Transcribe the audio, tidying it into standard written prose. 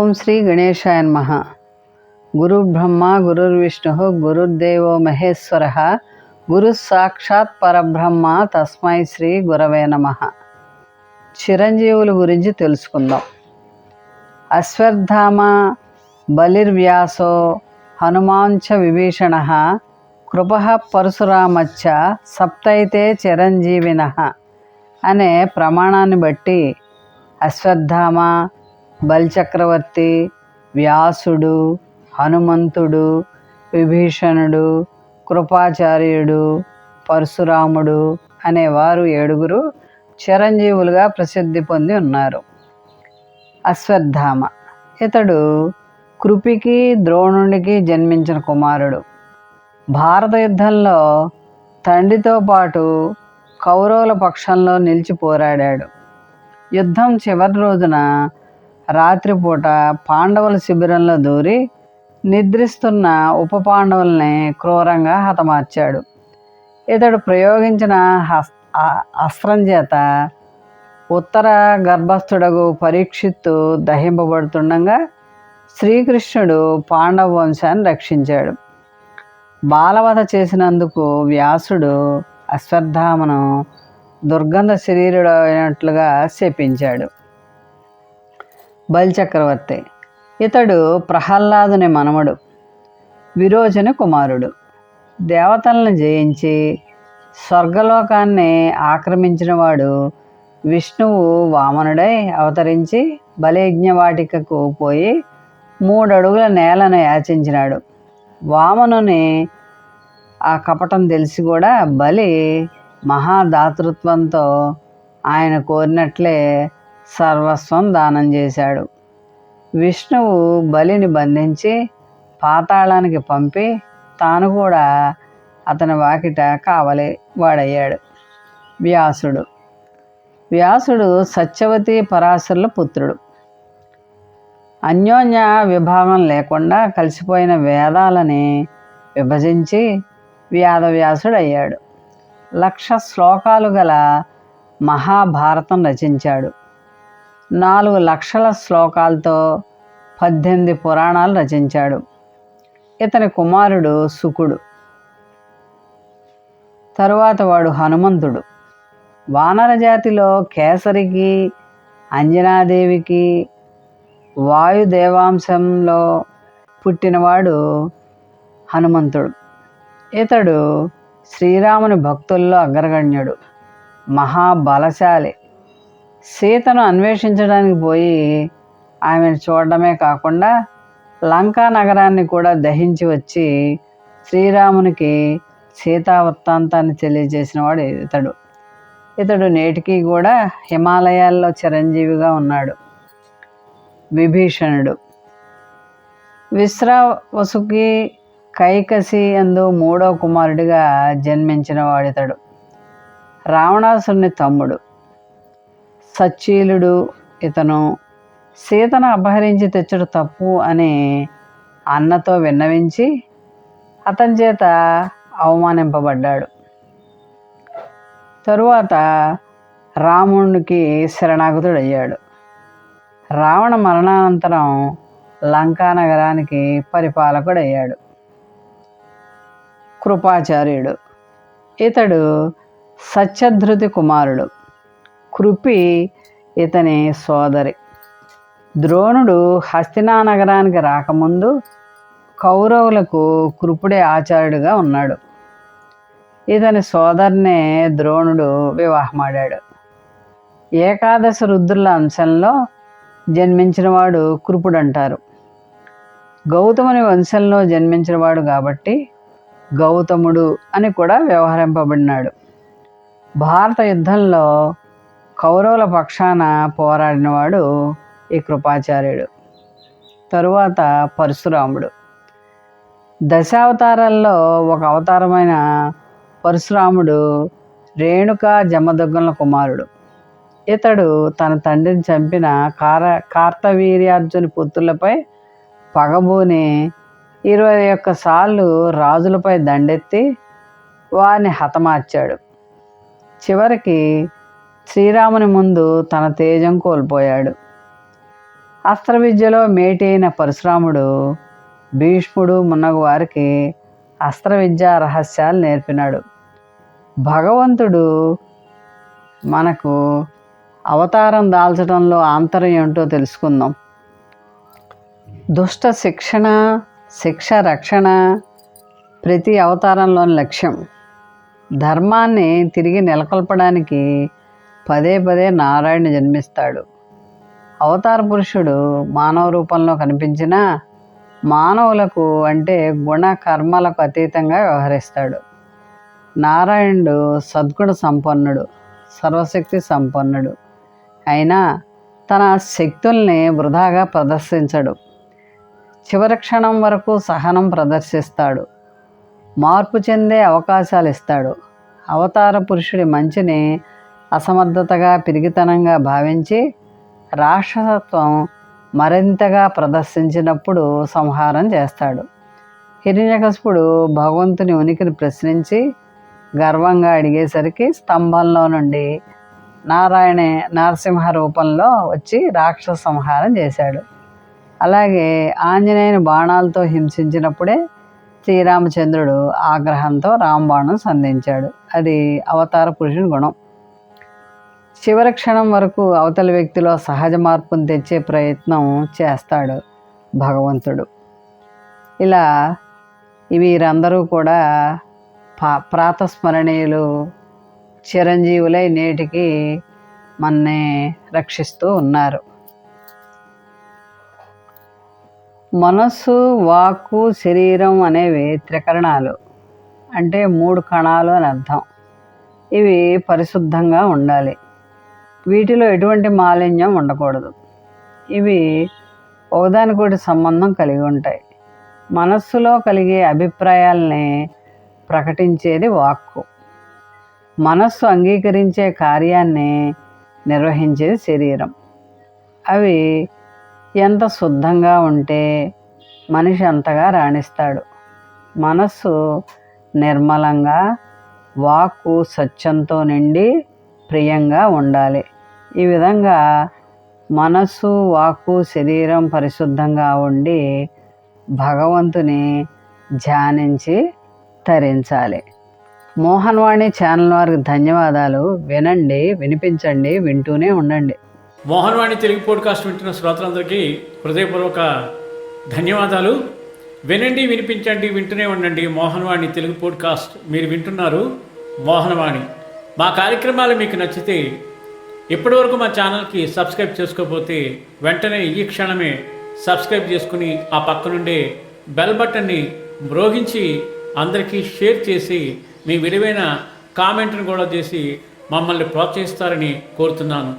ఓం శ్రీ గణేశాయ నమః. గురుర్బ్రహ్మ గురుర్విష్ణు గురుర్దేవో మహేశ్వర గురు సాక్షాత్ పరబ్రహ్మ తస్మై శ్రీ గురవే నమః. చిరంజీవుల గురించి తెలుసుకుందాం. అశ్వత్థామ బలిర్వ్యాసో హనుమాంచ విభీషణ కృపః పరశురామచ్చ సప్తైతే చిరంజీవినః అనే ప్రమాణాన్ని బట్టి అశ్వత్థామ, బలిచక్రవర్తి, వ్యాసుడు, హనుమంతుడు, విభీషణుడు, కృపాచార్యుడు, పరశురాముడు అనేవారు 7 చిరంజీవులుగా ప్రసిద్ధి పొంది ఉన్నారు. అశ్వత్థామ ఇతడు కృపికి ద్రోణునికి జన్మించిన కుమారుడు. భారత యుద్ధంలో తండ్రితో పాటు కౌరవుల పక్షంలో నిలిచి పోరాడాడు. యుద్ధం చివరి రోజున రాత్రిపూట పాండవుల శిబిరంలో దూరి నిద్రిస్తున్న ఉప పాండవుల్ని క్రూరంగా హతమార్చాడు. ఇతడు ప్రయోగించిన అస్త్రం చేత ఉత్తర గర్భస్థుడగు పరీక్షిత్తు దహింపబడుతుండగా శ్రీకృష్ణుడు పాండవ వంశాన్ని రక్షించాడు. బాలవధ చేసినందుకు వ్యాసుడు అశ్వత్థామను దుర్గంధ శరీరుడు అయినట్లుగా శపించాడు. బలిచక్రవర్తి ఇతడు ప్రహ్లాదుని మనమడు, విరోచని కుమారుడు. దేవతలను జయించి స్వర్గలోకాన్ని ఆక్రమించినవాడు విష్ణువు వామనుడై అవతరించి బలియజ్ఞవాటికకు పోయి 3 అడుగుల నేలను యాచించినాడు. వామనుని ఆ కపటం తెలిసి కూడా బలి మహాదాతృత్వంతో ఆయన కోరినట్లే సర్వస్వం దానం చేశాడు. విష్ణువు బలిని బంధించి పాతాళానికి పంపి తాను కూడా అతని వాకిట కావలి వాడయ్యాడు. వ్యాసుడు సత్యవతి పరాశరుల పుత్రుడు. అన్యోన్య విభాగం లేకుండా కలిసిపోయిన వేదాలని విభజించి వ్యాసుడయ్యాడు. 1,00,000 శ్లోకాలు గల మహాభారతం రచించాడు. 4 లక్షల శ్లోకాలతో 18 పురాణాలు రచించాడు. ఇతని కుమారుడు శుకుడు. తరువాత వాడు హనుమంతుడు. వానర జాతిలో కేసరికి, అంజనాదేవికి వాయుదేవాంశంలో పుట్టినవాడు హనుమంతుడు. ఇతడు శ్రీరాముని భక్తుల్లో అగ్రగణ్యుడు, మహాబలశాలి. సీతను అన్వేషించడానికి పోయి ఆమెను చూడడమే కాకుండా లంకా నగరాన్ని కూడా దహించి వచ్చి శ్రీరామునికి సీతా వృత్తాంతాన్ని తెలియజేసిన వాడు ఇతడు నేటికి కూడా హిమాలయాల్లో చిరంజీవిగా ఉన్నాడు. విభీషణుడు విశ్రవసుకి కైకసి అందు 3వ కుమారుడిగా జన్మించిన వాడితడు. రావణాసురుని తమ్ముడు. సచ్చీలుడు ఇతను. సీతను అపహరించి తెచ్చడు తప్పు అని అన్నతో విన్నవించి అతని చేత అవమానింపబడ్డాడు. తరువాత రామునికి శరణాగతుడయ్యాడు. రావణ మరణానంతరం లంకా నగరానికి పరిపాలకుడయ్యాడు. కృపాచార్యుడు ఇతడు సత్యధృతి కుమారుడు. కృపి ఇతని సోదరి. ద్రోణుడు హస్తినా నగరానికి రాకముందు కౌరవులకు కృపుడే ఆచార్యుడిగా ఉన్నాడు. ఇతని సోదరినే ద్రోణుడు వివాహమాడాడు. ఏకాదశ రుద్రుల అంశంలో జన్మించినవాడు కృపుడు అంటారు. గౌతముని వంశంలో జన్మించినవాడు కాబట్టి గౌతముడు అని కూడా వ్యవహరింపబడినాడు. భారత యుద్ధంలో కౌరవుల పక్షాన పోరాడినవాడు ఈ కృపాచార్యుడు. తరువాత పరశురాముడు. దశావతారాల్లో ఒక అవతారమైన పరశురాముడు రేణుకా జమదగ్గుల కుమారుడు. ఇతడు తన తండ్రిని చంపిన కార్తవీర్యార్జుని పుత్రులపై పగబూని 21 సార్లు రాజులపై దండెత్తి వారిని హతమార్చాడు. చివరికి శ్రీరాముని ముందు తన తేజం కోల్పోయాడు. అస్త్ర విద్యలో మేటి అయిన పరశురాముడు భీష్ముడు మున్నగు వారికి అస్త్ర విద్యా రహస్యాలు నేర్పినాడు. భగవంతుడు మనకు అవతారం దాల్చడంలో ఆంతర్యం ఏంటో తెలుసుకుందాం. దుష్ట శిక్ష రక్షణ ప్రతి అవతారంలోని లక్ష్యం. ధర్మాన్ని తిరిగి నెలకొల్పడానికి పదే పదే నారాయణ జన్మిస్తాడు. అవతార పురుషుడు మానవ రూపంలో కనిపించినా మానవులకు అంటే గుణ కర్మలకు అతీతంగా వ్యవహరిస్తాడు. నారాయణుడు సద్గుణ సంపన్నుడు, సర్వశక్తి సంపన్నుడు అయినా తన శక్తుల్ని వృధాగా ప్రదర్శించడు. చివరి క్షణం వరకు సహనం ప్రదర్శిస్తాడు. మార్పు చెందే అవకాశాలు ఇస్తాడు. అవతార పురుషుడి మంచిని అసమర్థతగా పిరిగితనంగా భావించి రాక్షసత్వం మరింతగా ప్రదర్శించినప్పుడు సంహారం చేస్తాడు. హిరణ్యకశిపుడు భగవంతుని ఉనికిని ప్రశ్నించి గర్వంగా అడిగేసరికి స్తంభంలో నుండి నరసింహ రూపంలో వచ్చి రాక్షస సంహారం చేశాడు. అలాగే ఆంజనేయుని బాణాలతో హింసించినప్పుడే శ్రీరామచంద్రుడు ఆగ్రహంతో రామబాణం సంధించాడు. అది అవతార పురుషుని గుణం. చివరి క్షణం వరకు అవతలి వ్యక్తిలో సహజ మార్పును తెచ్చే ప్రయత్నం చేస్తాడు భగవంతుడు. ఇలా వీరందరూ కూడా ప్రాతస్మరణీయులు, చిరంజీవులై నేటికి మనని రక్షిస్తూ ఉన్నారు. మనస్సు, వాక్కు, శరీరం అనేవి త్రికరణాలు, అంటే 3 కణాలు అని అర్థం. ఇవి పరిశుద్ధంగా ఉండాలి. వీటిలో ఎటువంటి మాలిన్యం ఉండకూడదు. ఇవి ఒకదానికొకటి సంబంధం కలిగి ఉంటాయి. మనస్సులో కలిగే అభిప్రాయాల్ని ప్రకటించేది వాక్కు. మనస్సు అంగీకరించే కార్యాన్ని నిర్వహించేది శరీరం. అవి ఎంత శుద్ధంగా ఉంటే మనిషి అంతగా రాణిస్తాడు. మనస్సు నిర్మలంగా, వాక్కు సత్యంతో నిండి ప్రియంగా ఉండాలి. ఈ విధంగా మనస్సు, వాక్కు, శరీరం పరిశుద్ధంగా ఉండి భగవంతుని ధ్యానించి తరించాలి. మోహన్వాణి ఛానల్ వారికి ధన్యవాదాలు. వినండి, వినిపించండి, వింటూనే ఉండండి. మోహన్వాణి తెలుగు పోడ్కాస్ట్ వింటున్న శ్రోతలందరికీ హృదయపూర్వక ధన్యవాదాలు. వినండి, వినిపించండి, వింటూనే ఉండండి. మోహన్వాణి తెలుగు పోడ్కాస్ట్ మీరు వింటున్నారు. మోహన్వాణి. మా కార్యక్రమాలు మీకు నచ్చితే ఇప్పటివరకు మా ఛానల్కి సబ్స్క్రైబ్ చేసుకోకపోతే వెంటనే ఈ క్షణమే సబ్స్క్రైబ్ చేసుకుని ఆ పక్కనుండే బెల్ బటన్ని మ్రోగించి అందరికీ షేర్ చేసి మీ విలువైన కామెంట్ను కూడా చేసి మమ్మల్ని ప్రోత్సహిస్తారని కోరుతున్నాను.